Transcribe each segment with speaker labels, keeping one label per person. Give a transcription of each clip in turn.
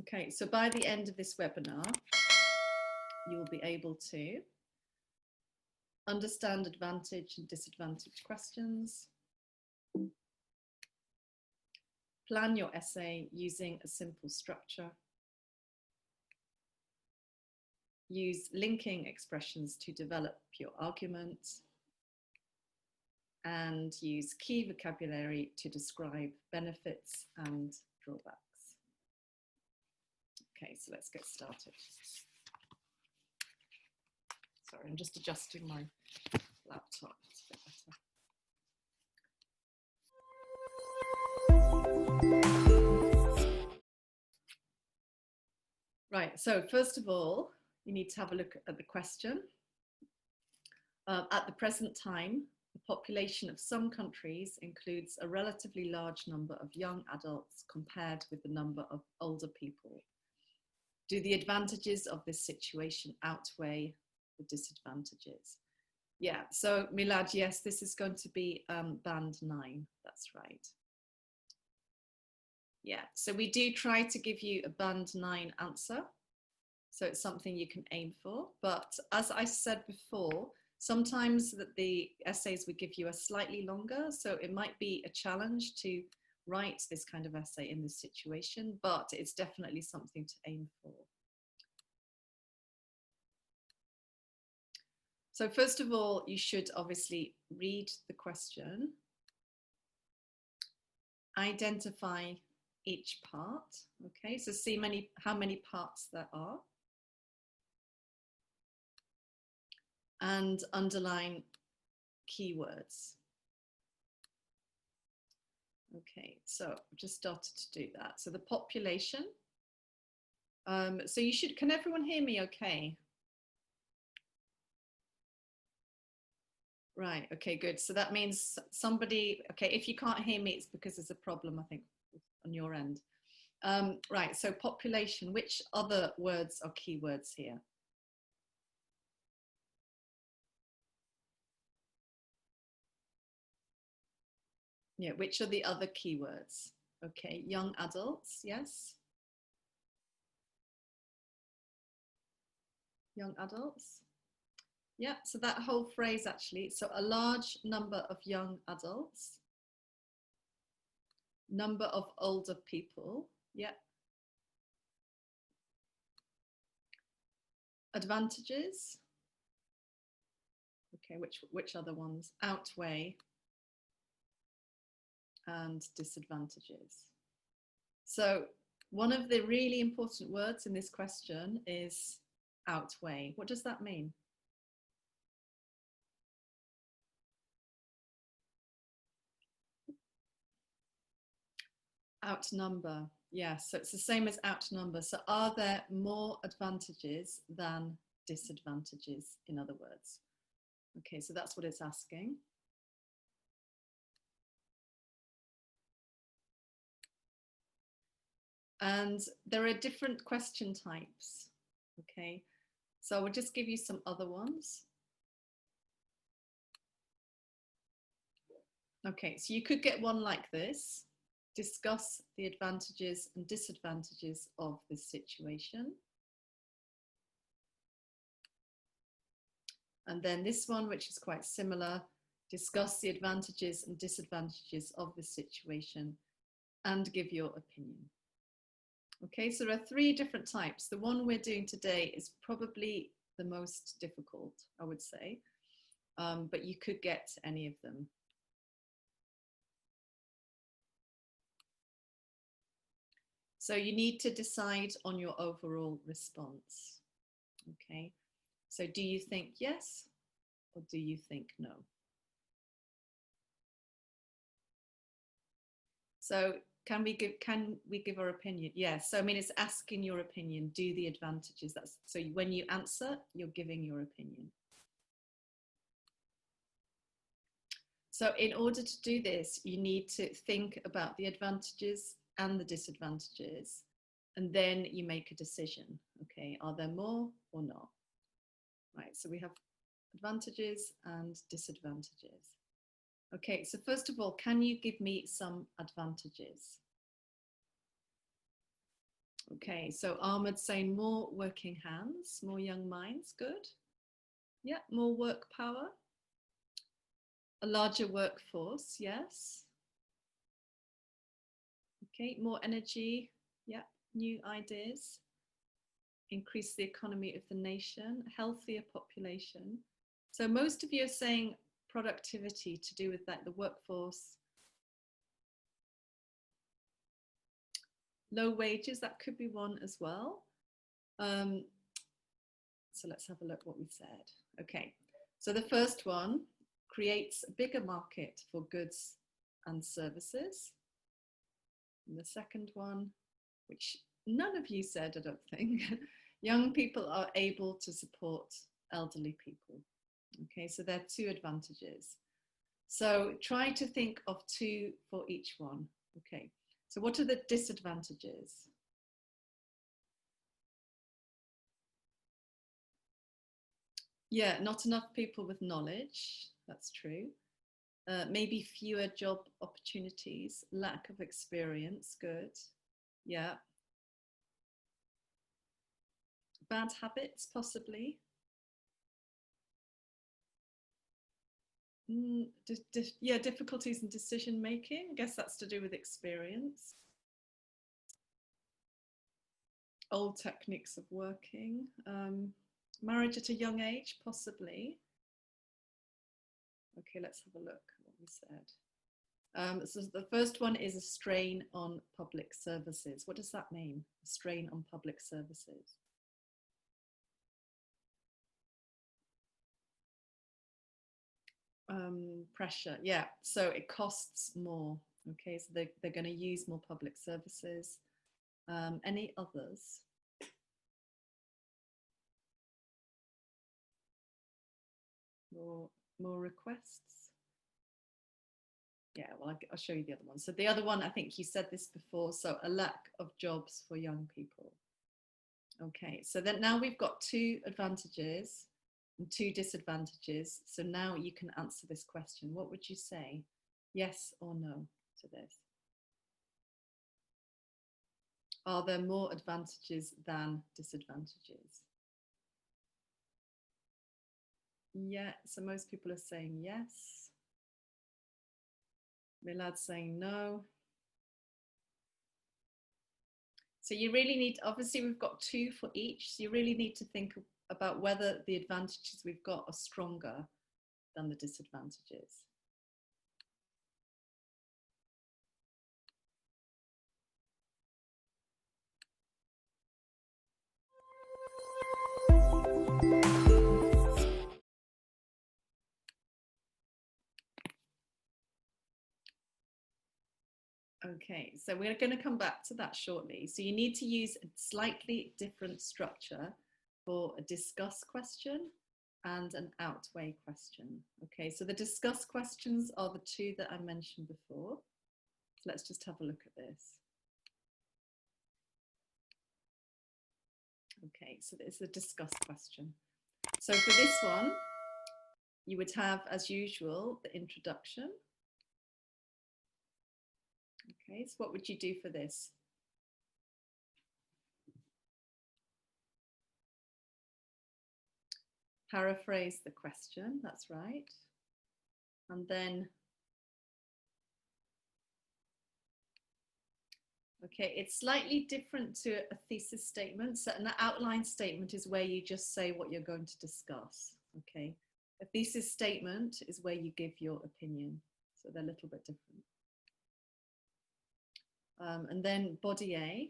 Speaker 1: Okay, so by the end of this webinar, you'll be able to understand advantage and disadvantage questions, plan your essay using a simple structure, use linking expressions to develop your argument, and use key vocabulary to describe benefits and drawbacks. Okay, so let's get started. Sorry, I'm just adjusting my laptop. It's a bit better. Right, so first of all, you need to have a look at the question. At the present time, the population of some countries includes a relatively large number of young adults compared with the number of older people. Do the advantages of this situation outweigh the disadvantages? Yeah, so Milad, yes, this is going to be band 9, that's right. Yeah, so we do try to give you a band 9 answer. So it's something you can aim for. But as I said before, sometimes the essays we give you are slightly longer. So it might be a challenge to write this kind of essay in this situation, but it's definitely something to aim for. So first of all, you should obviously read the question, identify each part, okay? So see how many parts there are, and underline keywords. Okay, so I've just started to do that. So the population. So you should, can everyone hear me okay? Right, okay, good. So that means somebody, okay, if you can't hear me, it's because there's a problem, I think, on your end. Right, so population, which other words are keywords here? Yeah, which are the other keywords? Okay, young adults, yes. Young adults. Yeah, so that whole phrase actually, so a large number of young adults, number of older people, yeah. Advantages, okay, which other ones? Outweigh and disadvantages. So one of the really important words in this question is outweigh. What does that mean? Outnumber, yes, so it's the same as outnumber. So are there more advantages than disadvantages, in other words? Okay, so that's what it's asking. And there are different question types, okay? So I will just give you some other ones. Okay, so you could get one like this. Discuss the advantages and disadvantages of this situation. And then this one, which is quite similar, discuss the advantages and disadvantages of this situation and give your opinion. Okay, so there are 3 different types. The one we're doing today is probably the most difficult, I would say, but you could get any of them. So you need to decide on your overall response. Okay, so do you think yes or do you think no? So can we give our opinion? Yes. So I mean, it's asking your opinion. Do the advantages. That's so when you answer, you're giving your opinion. So in order to do this, you need to think about the advantages and the disadvantages, and then you make a decision. Okay, are there more or not? Right, so we have advantages and disadvantages. Okay, so first of all, can you give me some advantages? Okay, so Ahmed's saying more working hands, more young minds, good. Yeah, more work power. A larger workforce, yes. Okay, more energy, yeah, new ideas. Increase the economy of the nation, healthier population. So most of you are saying productivity to do with like the workforce. Low wages, that could be one as well. So let's have a look what we said. Okay, so the first one creates a bigger market for goods and services. And the second one, which none of you said, I don't think, young people are able to support elderly people. Okay, so there are two advantages. So try to think of two for each one. Okay, so what are the disadvantages? Yeah, not enough people with knowledge, that's true. Maybe fewer job opportunities, lack of experience, good. Yeah. Bad habits, possibly. Yeah, difficulties in decision making. I guess that's to do with experience. Old techniques of working. Marriage at a young age, possibly. Okay, let's have a look what we said. So the first one is a strain on public services. What does that mean? A strain on public services. Pressure, yeah. So it costs more. Okay, so they're going to use more public services. Any others? More requests? Yeah, well, I'll show you the other one. So the other one, I think you said this before, so a lack of jobs for young people. Okay, so then now we've got two advantages and two disadvantages. So now you can answer this question. What would you say? Yes or no to this? Are there more advantages than disadvantages? Yeah, so most people are saying yes. Milad's saying no. So you really need, obviously we've got two for each, so you really need to think about whether the advantages we've got are stronger than the disadvantages. Okay, so we're going to come back to that shortly. So you need to use a slightly different structure for a discuss question and an outweigh question. Okay, so the discuss questions are the two that I mentioned before. So let's just have a look at this. Okay, so it's a discuss question. So for this one, you would have, as usual, the introduction. Okay, so what would you do for this? Paraphrase the question, that's right. And then, okay, it's slightly different to a thesis statement. So an outline statement is where you just say what you're going to discuss, okay? A thesis statement is where you give your opinion. So they're a little bit different. And then body A,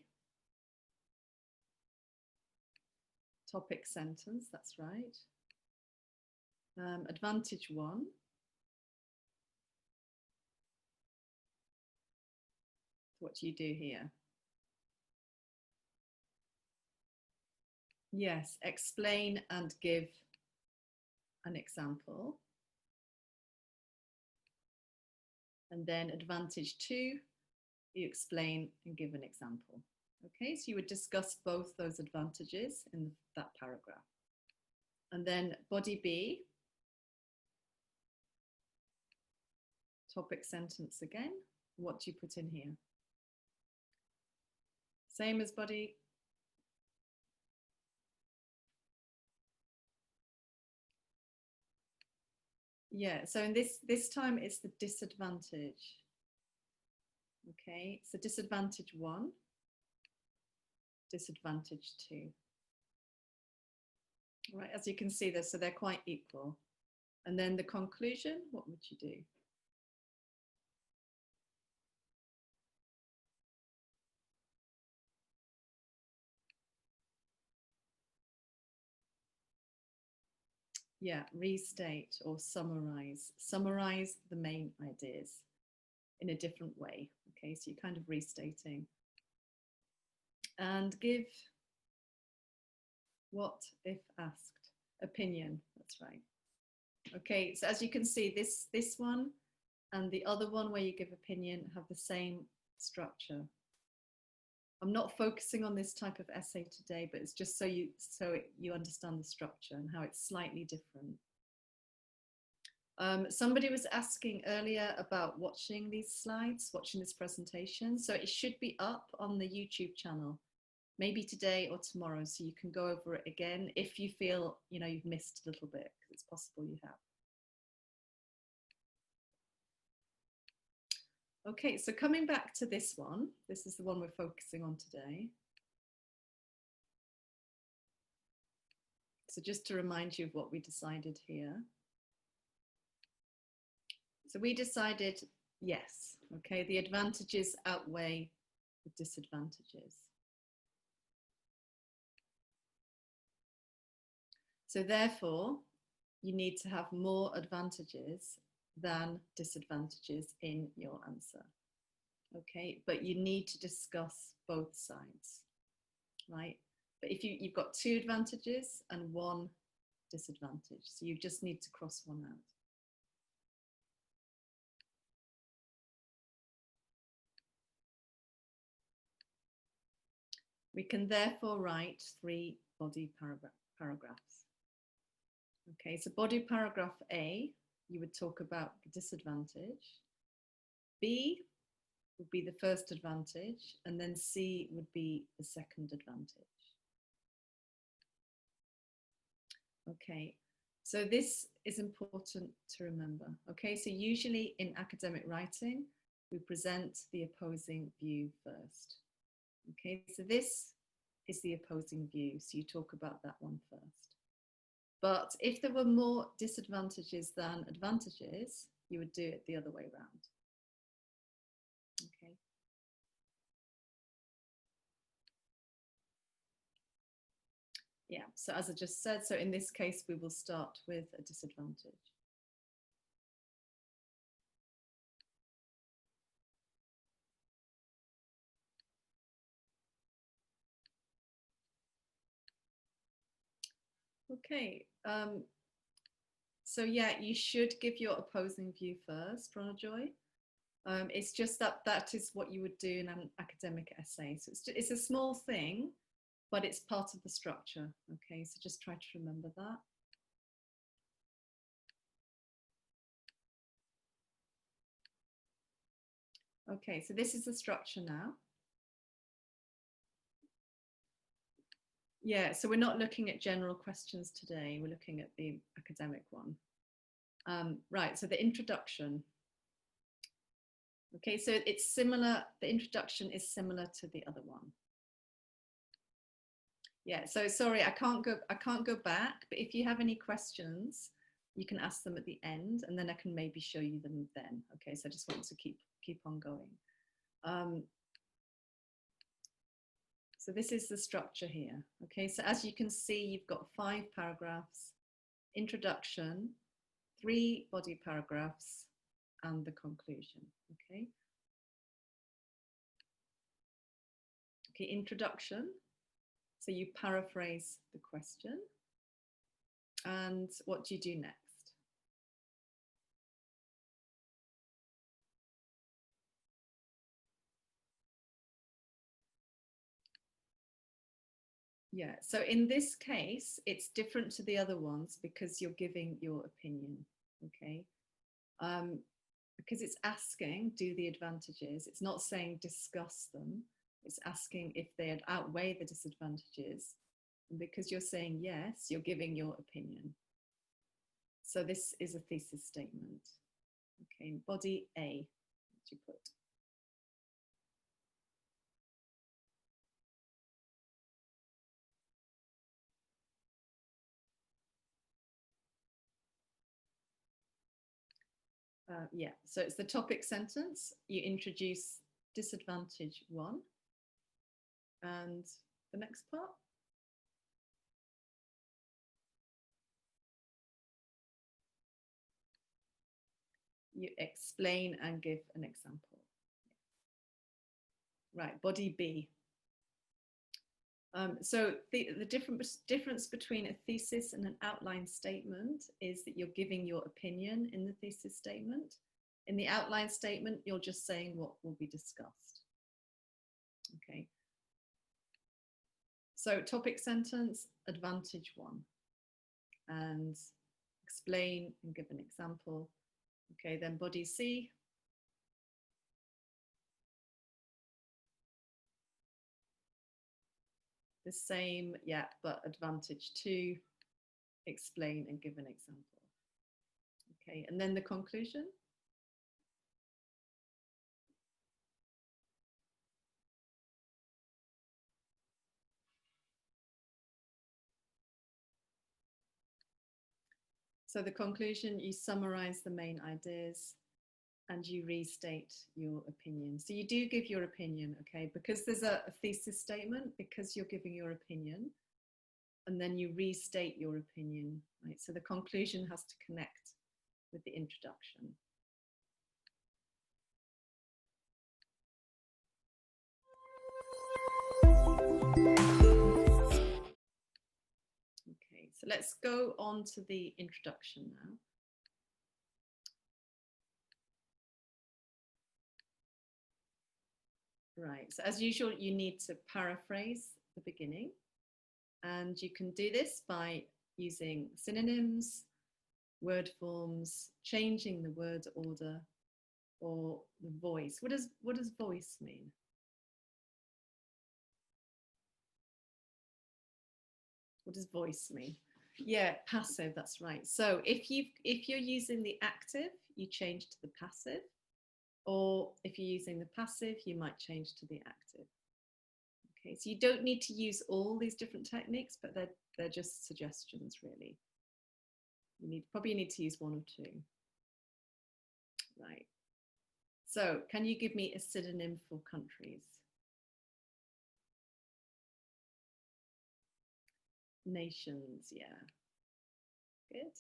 Speaker 1: topic sentence, that's right. Advantage one. What do you do here? Yes, explain and give an example. And then advantage two, you explain and give an example. Okay, so you would discuss both those advantages in that paragraph. And then body B, topic sentence again. What do you put in here? Same as body Yeah, so in this time it's the disadvantage. Okay, so disadvantage 1, disadvantage 2. Right, as you can see there, so they're quite equal. And then the conclusion, what would you do? Yeah, restate or summarize. Summarize the main ideas in a different way. Okay, so you're kind of restating. And give what if asked? Opinion, that's right. Okay, so as you can see, this one and the other one where you give opinion have the same structure. I'm not focusing on this type of essay today, but it's just so you understand the structure and how it's slightly different. Somebody was asking earlier about watching these slides, watching this presentation. So it should be up on the YouTube channel, maybe today or tomorrow, so you can go over it again if you feel, you've missed a little bit, because it's possible you have. Okay, so coming back to this one, this is the one we're focusing on today. So just to remind you of what we decided here. So we decided yes, okay, the advantages outweigh the disadvantages. So therefore, you need to have more advantages than disadvantages in your answer. Okay, but you need to discuss both sides, right? But if you've got 2 advantages and 1 disadvantage, so you just need to cross one out. We can therefore write 3 body paragraphs. Okay, so body paragraph A, you would talk about the disadvantage. B would be the first advantage, and then C would be the second advantage. Okay, so this is important to remember. Okay, so usually in academic writing, we present the opposing view first. Okay, so this is the opposing view, so you talk about that one first. But if there were more disadvantages than advantages, you would do it the other way around. Okay. Yeah, so as I just said, so in this case, we will start with a disadvantage. Okay, so yeah, you should give your opposing view first, Ronajoy. It's just that is what you would do in an academic essay. So it's a small thing, but it's part of the structure. Okay, so just try to remember that. Okay, so this is the structure now. Yeah, so we're not looking at general questions today. We're looking at the academic one. Right, so the introduction. Okay, so it's similar, the introduction is similar to the other one. Yeah, so sorry, I can't go back, but if you have any questions, you can ask them at the end, and then I can maybe show you them then. Okay, so I just want to keep on going. So this is the structure here. Okay, so as you can see, you've got 5 paragraphs, introduction, 3 body paragraphs, and the conclusion. Okay. Okay, introduction. So you paraphrase the question. And what do you do next? Yeah, so in this case, it's different to the other ones because you're giving your opinion, okay? Because it's asking, do the advantages. It's not saying discuss them. It's asking if they outweigh the disadvantages. And because you're saying yes, you're giving your opinion. So this is a thesis statement. Okay, body A, what do you put? Yeah, so it's the topic sentence. You introduce disadvantage 1 and the next part. You explain and give an example. Right, body B. So the difference between a thesis and an outline statement is that you're giving your opinion in the thesis statement. In the outline statement, you're just saying what will be discussed. Okay. So topic sentence, advantage 1, and explain and give an example. Okay, then body C. The same, yeah, but advantage 2, explain and give an example. Okay, and then the conclusion. So the conclusion, you summarize the main ideas and you restate your opinion. So you do give your opinion, okay, because there's a thesis statement, because you're giving your opinion, and then you restate your opinion, right? So the conclusion has to connect with the introduction. Okay, so let's go on to the introduction now. Right, so as usual, you need to paraphrase the beginning, and you can do this by using synonyms, word forms, changing the word order, or the voice. What does voice mean? What does voice mean? Yeah, passive, that's right. So if you're using the active, you change to the passive, or if you're using the passive, you might change to the active. Okay, so you don't need to use all these different techniques, but they're just suggestions, really. You probably need to use 1 or 2. Right. So can you give me a synonym for countries? Nations, yeah. Good.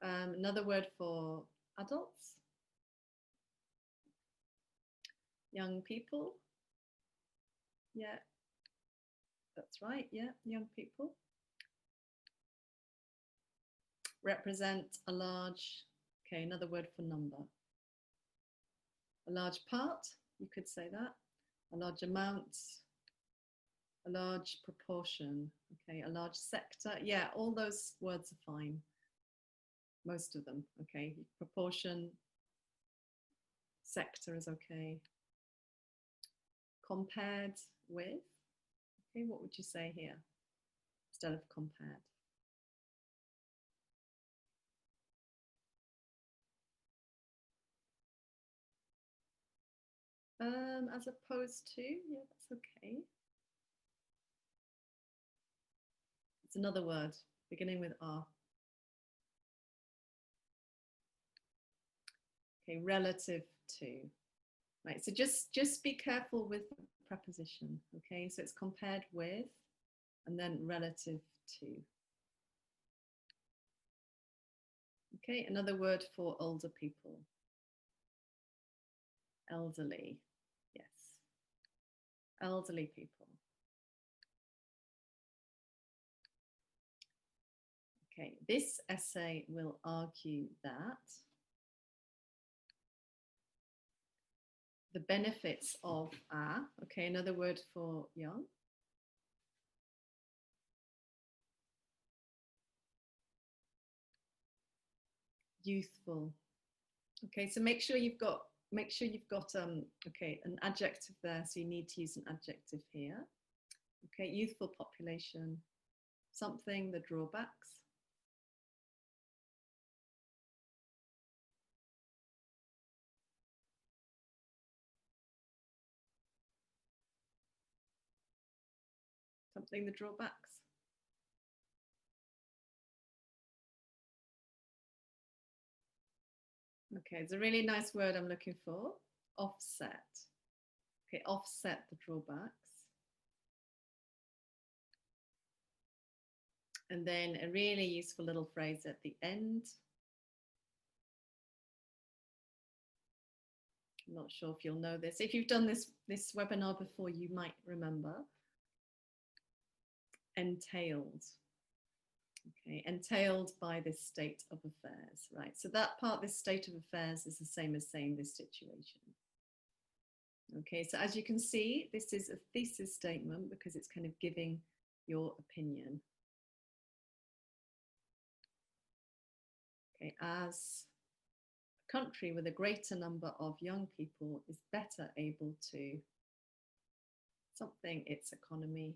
Speaker 1: Another word for adults? Young people? Yeah, that's right. Yeah, young people. Represent a large, okay, another word for number. A large part, you could say that. A large amount, a large proportion, okay, a large sector. Yeah, all those words are fine. Most of them, okay. Proportion, sector is okay. Compared with, okay, what would you say here instead of compared? As opposed to, yeah, that's okay. It's another word beginning with R. Okay, relative to. Right, so just be careful with the preposition, okay? So it's compared with and then relative to. Okay, another word for older people. Elderly, yes. Elderly people. Okay, this essay will argue that the benefits of are, okay, another word for young. Youthful. Okay, so make sure you've got okay, an adjective there, so you need to use an adjective here. Okay, youthful population, something, the drawbacks. Something, the drawbacks. Okay, it's a really nice word I'm looking for. Offset. Okay, offset the drawbacks. And then a really useful little phrase at the end. I'm not sure if you'll know this. If you've done this webinar before, you might remember. Entailed. Okay, entailed by this state of affairs, right? So that part, this state of affairs, is the same as saying this situation. Okay, so as you can see, this is a thesis statement because it's kind of giving your opinion. Okay, as a country with a greater number of young people is better able to something, its economy.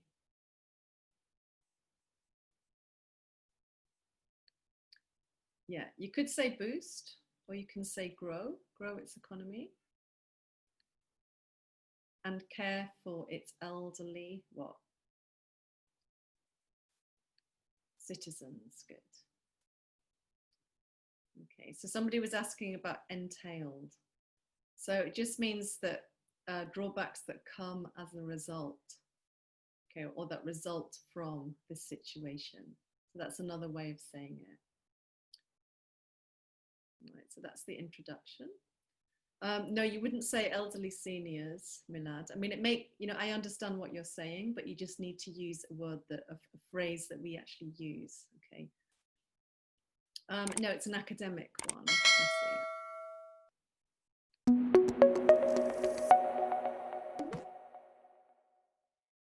Speaker 1: Yeah, you could say boost, or you can say grow its economy. And care for its elderly, what? Citizens, good. Okay, so somebody was asking about entailed. So it just means that drawbacks that come as a result, okay, or that result from this situation. So that's another way of saying it. Right, so that's the introduction. No, you wouldn't say elderly seniors, Milad. I mean, it may, you know, I understand what you're saying, but you just need to use a word that, a phrase that we actually use, okay? No, it's an academic one.